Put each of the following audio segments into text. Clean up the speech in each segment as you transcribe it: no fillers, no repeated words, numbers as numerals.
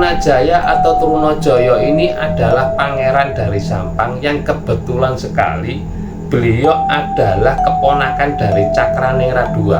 Trunajaya atau Trunojoyo ini adalah pangeran dari Sampang yang kebetulan sekali beliau adalah keponakan dari Cakraningrat II.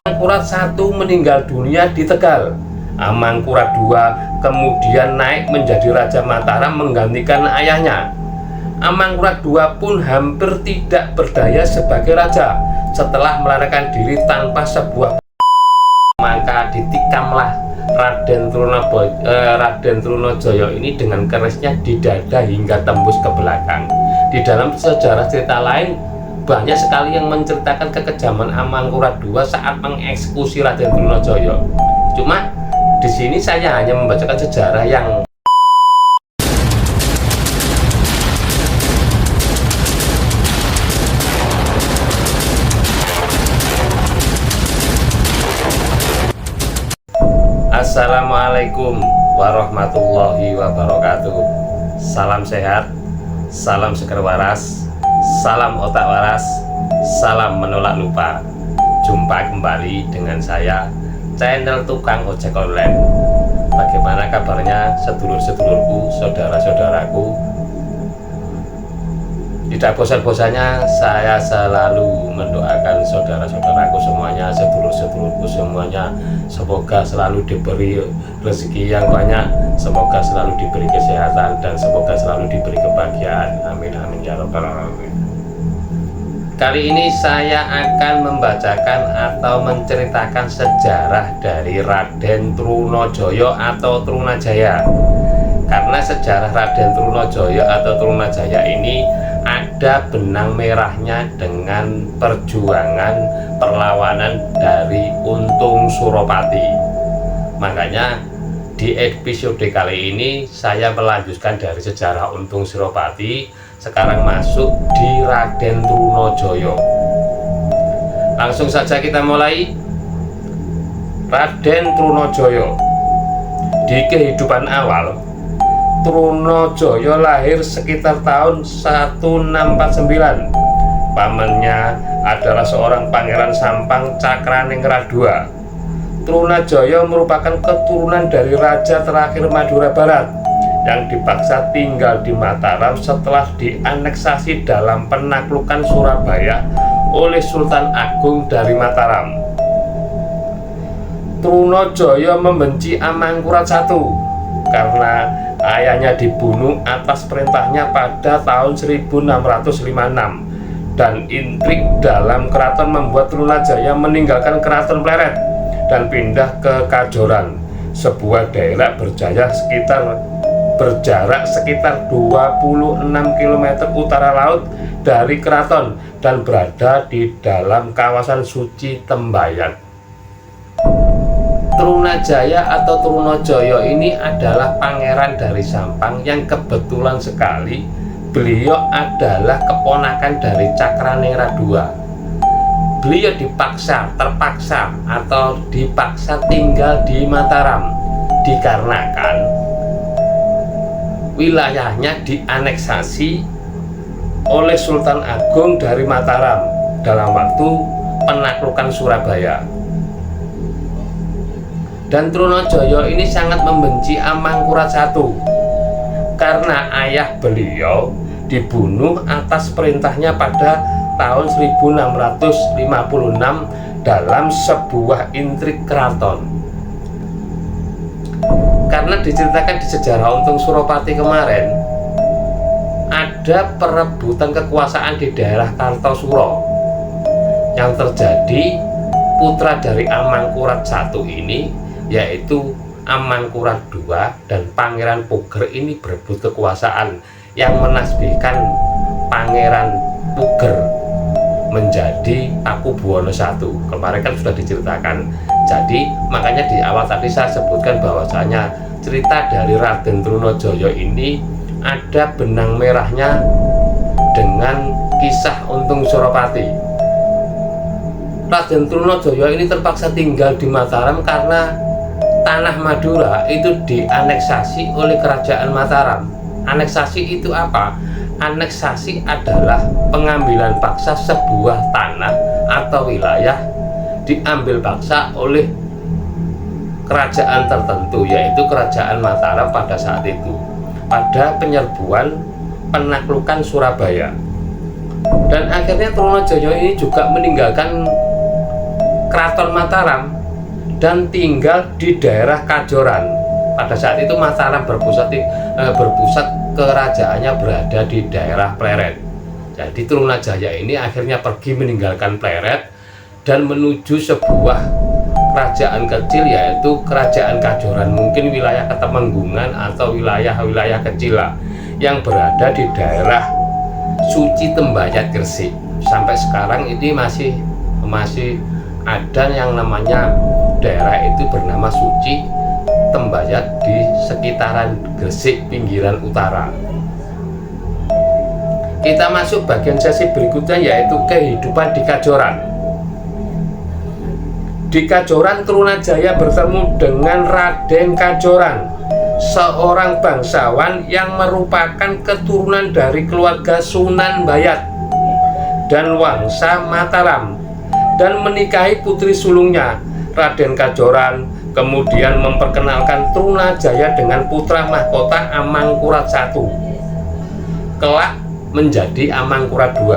Amangkurat I meninggal dunia di Tegal. Amangkurat II kemudian naik menjadi Raja Mataram menggantikan ayahnya. Amangkurat II pun hampir tidak berdaya sebagai raja setelah melarikan diri tanpa sebuah. Maka ditikamlah Raden Trunojoyo ini dengan kerisnya di dada hingga tembus ke belakang. Di dalam sejarah cerita lain banyak sekali yang menceritakan kekejaman Amangkurat II saat mengeksekusi Raden Trunojoyo. Cuma di sini saya hanya membacakan sejarah yang Assalamualaikum warahmatullahi wabarakatuh. Salam sehat, salam seger waras, salam otak waras, salam menolak lupa. Jumpa kembali dengan saya, channel Tukang Ojek Online. Bagaimana kabarnya sedulur-sedulurku, saudara-saudaraku? Tidak bosan-bosannya saya selalu mendoakan saudara-saudaraku semuanya, sedulur-sedulurku semuanya, semoga selalu diberi rezeki yang banyak, semoga selalu diberi kesehatan, dan semoga selalu diberi kebahagiaan. Amin amin ya rabbal alamin. Kali ini saya akan membacakan atau menceritakan sejarah dari Raden Trunojoyo atau Trunajaya. Karena sejarah Raden Trunojoyo atau Trunajaya ini ada benang merahnya dengan perjuangan perlawanan dari Untung Suropati. Makanya di episode kali ini saya melanjutkan dari sejarah Untung Suropati, sekarang masuk di Raden Trunojoyo. Langsung saja kita mulai. Raden Trunojoyo. Di kehidupan awal, Trunojoyo lahir sekitar tahun 1649. Pamannya adalah seorang pangeran Sampang Cakraningrat II. Trunojoyo merupakan keturunan dari raja terakhir Madura Barat yang dipaksa tinggal di Mataram setelah dianeksasi dalam penaklukan Surabaya oleh Sultan Agung dari Mataram. Trunojoyo membenci Amangkurat I karena ayahnya dibunuh atas perintahnya pada tahun 1656, dan intrik dalam keraton membuat Trunajaya meninggalkan keraton Pleret dan pindah ke Kajoran, sebuah daerah berjarak sekitar 26 km utara laut dari keraton dan berada di dalam kawasan suci Tembayan. Trunajaya atau Trunojoyo ini adalah pangeran dari Sampang yang kebetulan sekali beliau adalah keponakan dari Cakraningrat II. Beliau terpaksa tinggal di Mataram dikarenakan wilayahnya dianeksasi oleh Sultan Agung dari Mataram dalam waktu penaklukan Surabaya. Dan Trunojoyo ini sangat membenci Amangkurat I karena ayah beliau dibunuh atas perintahnya pada tahun 1656 dalam sebuah intrik keraton. Karena diceritakan di sejarah Untung Suropati kemarin, ada perebutan kekuasaan di daerah Kartosuro yang terjadi. Putra dari Amangkurat I ini, yaitu Amangkurat II dan Pangeran Puger ini berebut kekuasaan yang menasbihkan Pangeran Puger menjadi Pakubuwono I. Kemarin kan sudah diceritakan. Jadi makanya di awal tadi saya sebutkan bahwasanya cerita dari Raden Trunojoyo ini ada benang merahnya dengan kisah Untung Suropati. Raden Trunojoyo ini terpaksa tinggal di Mataram karena tanah Madura itu dianeksasi oleh kerajaan Mataram. Aneksasi itu apa? Aneksasi adalah pengambilan paksa sebuah tanah atau wilayah diambil paksa oleh kerajaan tertentu, yaitu kerajaan Mataram pada saat itu, pada penyerbuan penaklukan Surabaya. Dan akhirnya Trunojoyo ini juga meninggalkan Keraton Mataram dan tinggal di daerah Kajoran. Pada saat itu Mataram berpusat kerajaannya berada di daerah Pleret. Jadi Trunajaya ini akhirnya pergi meninggalkan Pleret dan menuju sebuah kerajaan kecil, yaitu Kerajaan Kajoran, mungkin wilayah Ketemenggungan atau wilayah-wilayah kecil lah, yang berada di daerah Suci Tembayat Gresik. Sampai sekarang ini masih ada yang namanya daerah itu bernama Suci Tembayat di sekitaran Gresik pinggiran utara. Kita masuk bagian sesi berikutnya, yaitu kehidupan di Kajoran. Di Kajoran, Trunajaya bertemu dengan Raden Kajoran, seorang bangsawan yang merupakan keturunan dari keluarga Sunan Bayat dan Wangsa Mataram, dan menikahi putri sulungnya. Raden Kajoran kemudian memperkenalkan Trunajaya dengan putra mahkota Amangkurat I, kelak menjadi Amangkurat II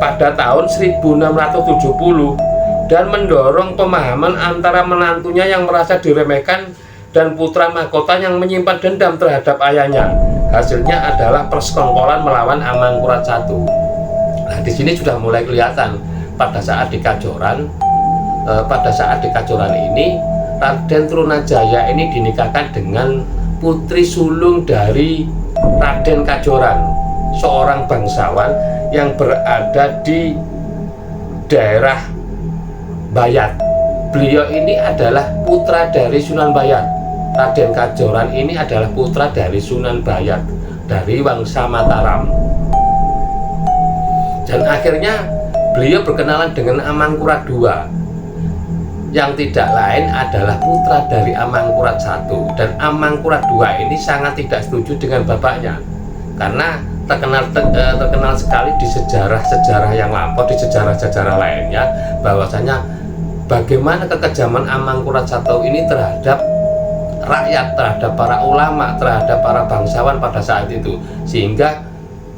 pada tahun 1670, dan mendorong pemahaman antara menantunya yang merasa diremehkan dan putra mahkota yang menyimpan dendam terhadap ayahnya. Hasilnya adalah persekongkolan melawan Amangkurat I. Nah, di sini sudah mulai kelihatan pada saat di Kajoran ini Raden Trunajaya ini dinikahkan dengan putri sulung dari Raden Kajoran, seorang bangsawan yang berada di daerah Bayat. Beliau ini adalah putra dari Sunan Bayat. Raden Kajoran ini adalah putra dari Sunan Bayat, dari Wangsa Mataram. Dan akhirnya beliau berkenalan dengan Amangkurat II, yang tidak lain adalah putra dari Amangkurat I. Dan Amangkurat II ini sangat tidak setuju dengan bapaknya, karena terkenal sekali di sejarah-sejarah yang lampau, di sejarah-sejarah lainnya, bahwasanya bagaimana kekejaman Amangkurat I ini terhadap rakyat, terhadap para ulama, terhadap para bangsawan pada saat itu, sehingga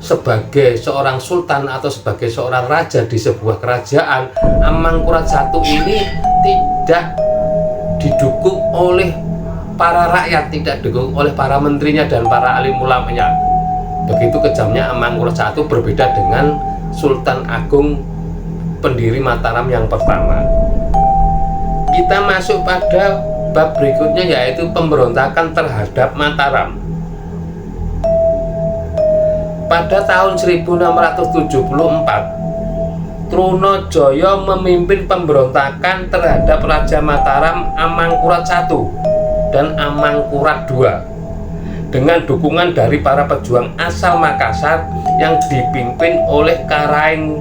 sebagai seorang sultan atau sebagai seorang raja di sebuah kerajaan, Amangkurat I ini tidak didukung oleh para rakyat, tidak didukung oleh para menterinya dan para alim ulamanya. Begitu kejamnya Amangkurat I, berbeda dengan Sultan Agung pendiri Mataram yang pertama. Kita masuk pada bab berikutnya, yaitu pemberontakan terhadap Mataram. Pada tahun 1674, Trunojoyo memimpin pemberontakan terhadap Raja Mataram Amangkurat I dan Amangkurat II dengan dukungan dari para pejuang asal Makassar yang dipimpin oleh Karaeng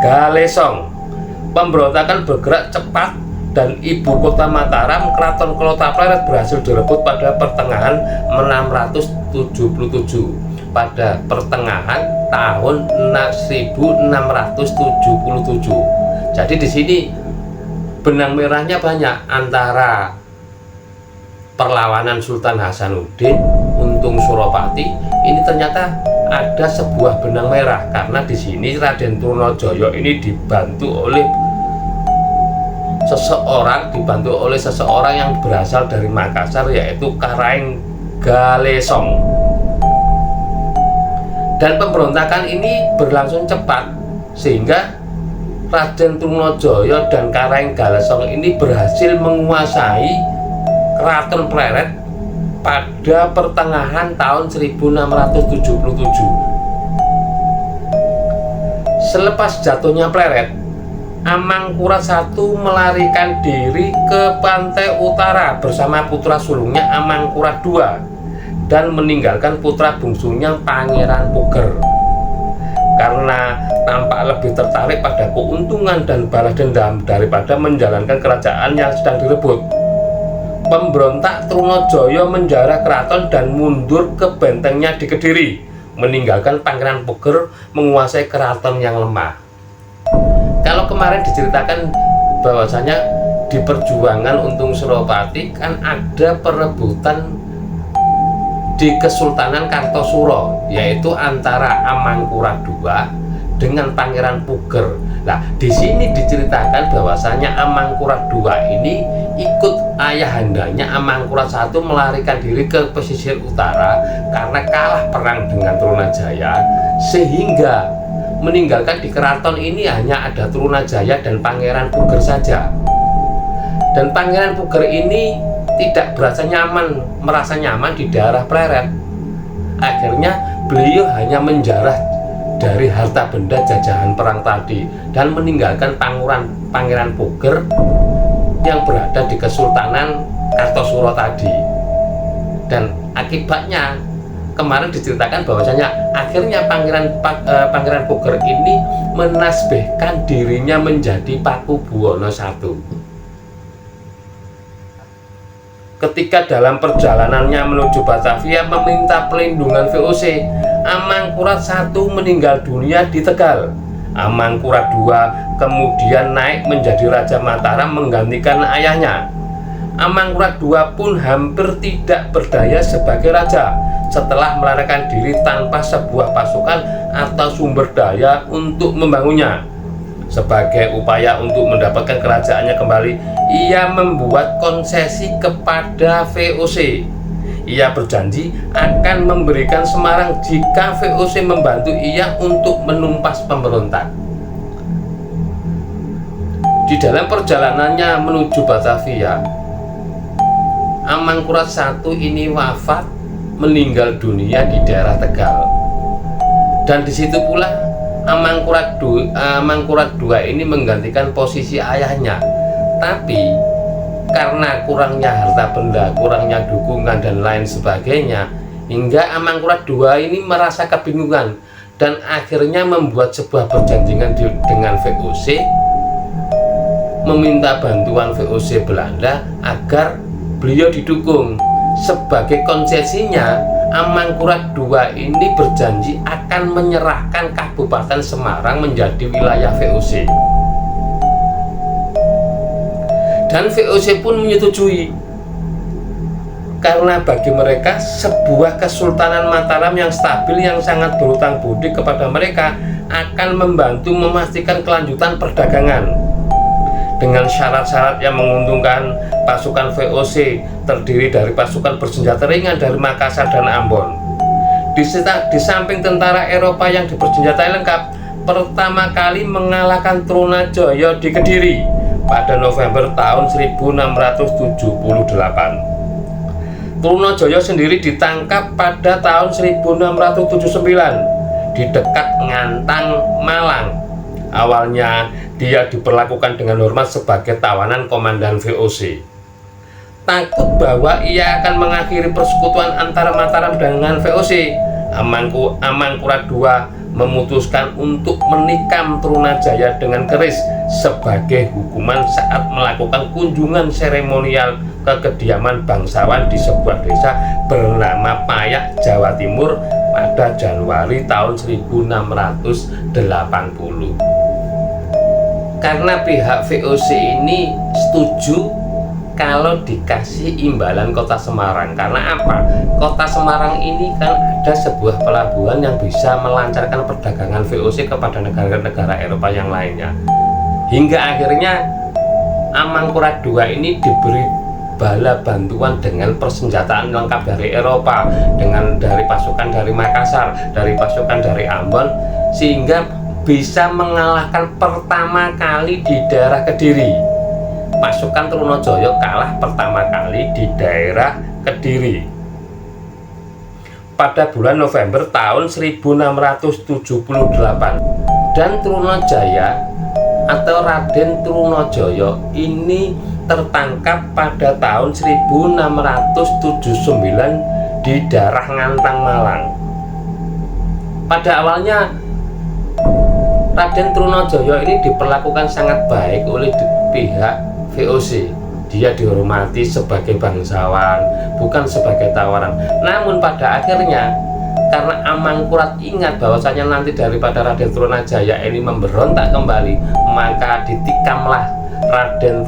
Galesong. Pemberontakan bergerak cepat dan ibu kota Mataram, Keraton Kota Pleret, berhasil direbut pada pertengahan 1677. Pada pertengahan tahun 1677. Jadi di sini benang merahnya banyak antara perlawanan Sultan Hasanuddin, Untung Suropati. Ini ternyata ada sebuah benang merah, karena di sini Raden Trunojoyo ini dibantu oleh seseorang yang berasal dari Makassar, yaitu Karaeng Galesong. Dan pemberontakan ini berlangsung cepat, sehingga Raden Trunojoyo dan Karaeng Galesong ini berhasil menguasai Keraton Pleret pada pertengahan tahun 1677. Selepas jatuhnya Pleret, Amangkurat I melarikan diri ke pantai utara bersama putra sulungnya Amangkurat II dan meninggalkan putra bungsunya Pangeran Puger, karena tampak lebih tertarik pada keuntungan dan balas dendam daripada menjalankan kerajaan yang sedang direbut. Pemberontak Trunojoyo menjarah keraton dan mundur ke bentengnya di Kediri, meninggalkan Pangeran Puger menguasai keraton yang lemah. Kalau kemarin diceritakan bahwasanya di perjuangan Untung Suropati kan ada perebutan di Kesultanan Kartosuro, yaitu antara Amangkurat II dengan Pangeran Puger. Nah, di sini diceritakan bahwasanya Amangkurat II ini ikut ayahandanya Amangkurat I melarikan diri ke pesisir utara karena kalah perang dengan Trunajaya, sehingga meninggalkan di keraton ini hanya ada Trunajaya dan Pangeran Puger saja. Dan Pangeran Puger ini tidak merasa nyaman di daerah Pleret. Akhirnya beliau hanya menjarah dari harta benda jajahan perang tadi dan meninggalkan Pangeran Puger yang berada di Kesultanan Kartosuro tadi. Dan akibatnya kemarin diceritakan bahwasanya akhirnya Pangeran Puger ini menasbihkan dirinya menjadi Pakubuwono I. Ketika dalam perjalanannya menuju Batavia meminta pelindungan VOC, Amangkurat I meninggal dunia di Tegal. Amangkurat II kemudian naik menjadi Raja Mataram menggantikan ayahnya. Amangkurat II pun hampir tidak berdaya sebagai raja setelah melarikan diri tanpa sebuah pasukan atau sumber daya untuk membangunnya. Sebagai upaya untuk mendapatkan kerajaannya kembali, ia membuat konsesi kepada VOC. Ia berjanji akan memberikan Semarang jika VOC membantu ia untuk menumpas pemberontak. Di dalam perjalanannya menuju Batavia, Amangkurat I ini wafat, meninggal dunia di daerah Tegal. Dan di situ pula Amangkurat II ini menggantikan posisi ayahnya. Tapi karena kurangnya harta benda, kurangnya dukungan dan lain sebagainya, hingga Amangkurat II ini merasa kebingungan dan akhirnya membuat sebuah perjanjian dengan VOC, meminta bantuan VOC Belanda agar beliau didukung. Sebagai konsesinya, Amangkurat II ini berjanji akan menyerahkan Kabupaten Semarang menjadi wilayah VOC. Dan VOC pun menyetujui, karena bagi mereka sebuah Kesultanan Mataram yang stabil yang sangat berhutang budi kepada mereka akan membantu memastikan kelanjutan perdagangan. Dengan syarat-syarat yang menguntungkan, pasukan VOC terdiri dari pasukan bersenjata ringan dari Makassar dan Ambon. Di samping tentara Eropa yang dipersenjatai lengkap, pertama kali mengalahkan Trunajaya di Kediri pada November tahun 1678. Trunajaya sendiri ditangkap pada tahun 1679 di dekat Ngantang, Malang. Awalnya dia diperlakukan dengan hormat sebagai tawanan komandan VOC. Takut bahwa ia akan mengakhiri persekutuan antara Mataram dengan VOC, Amangkurat II memutuskan untuk menikam Trunajaya dengan keris sebagai hukuman saat melakukan kunjungan seremonial ke kediaman bangsawan di sebuah desa bernama Payak, Jawa Timur pada Januari tahun 1680. Karena pihak VOC ini setuju kalau dikasih imbalan kota Semarang. Karena apa? Kota Semarang ini kan ada sebuah pelabuhan yang bisa melancarkan perdagangan VOC kepada negara-negara Eropa yang lainnya. Hingga akhirnya Amangkurat II ini diberi bala bantuan dengan persenjataan lengkap dari Eropa, dari pasukan dari Makassar, dari pasukan dari Ambon, sehingga bisa mengalahkan pertama kali di daerah Kediri. Pasukan Trunajaya kalah pertama kali di daerah Kediri pada bulan November tahun 1678. Dan Trunajaya atau Raden Trunajaya ini tertangkap pada tahun 1679 di daerah Ngantang, Malang. Pada awalnya Raden Trunajaya ini diperlakukan sangat baik oleh pihak VOC. Dia dihormati sebagai bangsawan, bukan sebagai tawanan. Namun pada akhirnya, karena Amangkurat ingat bahwasanya nanti daripada Raden Trunajaya ini memberontak kembali, maka ditikamlah Raden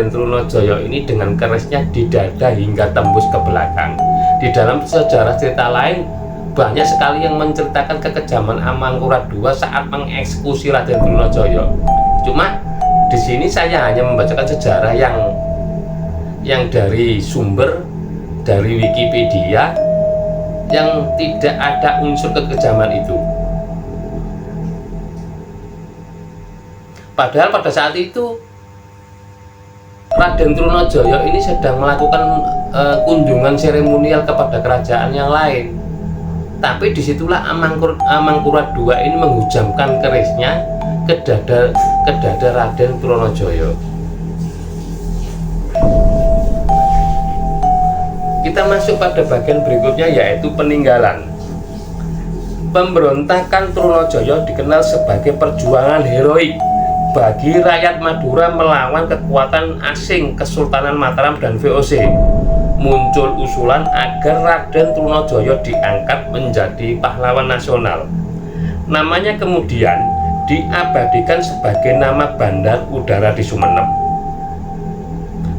Trunajaya ini dengan kerisnya di dada hingga tembus ke belakang. Di dalam sejarah cerita lain banyak sekali yang menceritakan kekejaman Amangkurat II saat mengeksekusi Raden Trunajaya. Cuma di sini saya hanya membacakan sejarah yang dari sumber dari Wikipedia yang tidak ada unsur kekejaman itu. Padahal pada saat itu Raden Trunajaya ini sedang melakukan kunjungan seremonial kepada kerajaan yang lain. Tapi disitulah Amangkurat II ini menghujamkan kerisnya ke dada Raden Trunajaya. Kita masuk pada bagian berikutnya, yaitu peninggalan. Pemberontakan Trunajaya dikenal sebagai perjuangan heroik bagi rakyat Madura melawan kekuatan asing Kesultanan Mataram dan VOC. Muncul usulan agar Raden Trunajaya diangkat menjadi pahlawan nasional. Namanya kemudian diabadikan sebagai nama Bandar Udara di Sumeneb,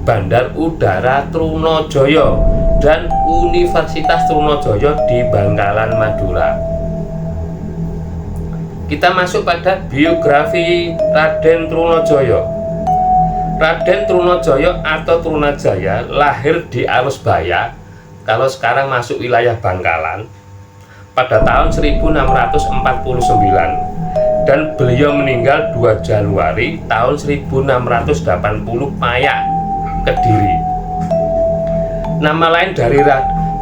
Bandar Udara Trunajaya, dan Universitas Trunajaya di Bangkalan, Madura. Kita masuk pada biografi Raden Trunajaya. Raden Trunajaya atau Trunajaya lahir di Arusbaya, kalau sekarang masuk wilayah Bangkalan, pada tahun 1649, dan beliau meninggal 2 Januari tahun 1680 Payak, Kediri. Nama lain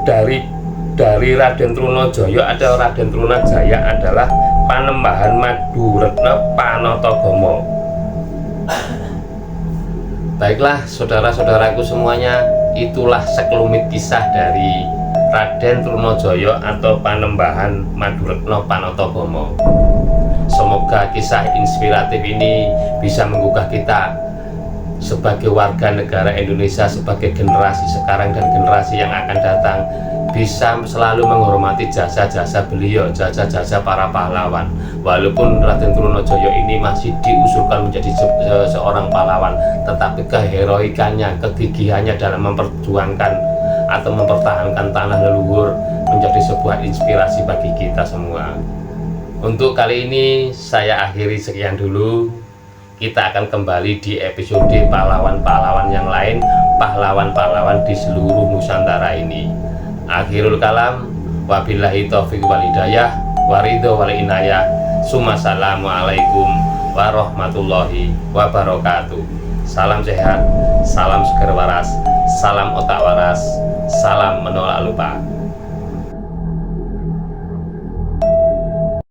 dari Raden Trunajaya atau Raden Trunajaya adalah Panembahan Maduretna Panatagomo. Baiklah saudara-saudaraku semuanya, itulah sekelumit kisah dari Raden Trunajaya atau Panembahan Maduretna Panatagomo. Semoga kisah inspiratif ini bisa menggugah kita sebagai warga negara Indonesia, sebagai generasi sekarang dan generasi yang akan datang, bisa selalu menghormati jasa-jasa beliau, jasa-jasa para pahlawan. Walaupun Raden Trunajaya ini masih diusulkan menjadi seorang pahlawan, tetapi keheroikannya, kegigihannya dalam memperjuangkan atau mempertahankan tanah leluhur menjadi sebuah inspirasi bagi kita semua. Untuk kali ini saya akhiri sekian dulu. Kita akan kembali di episode pahlawan-pahlawan yang lain, pahlawan-pahlawan di seluruh Nusantara ini. Akhirul kalam, wabillahi taufiq wal hidayah, waridho wal inayah. Assalamualaikum warahmatullahi wabarakatuh. Salam sehat, salam seger waras, salam otak waras, salam menolak lupa.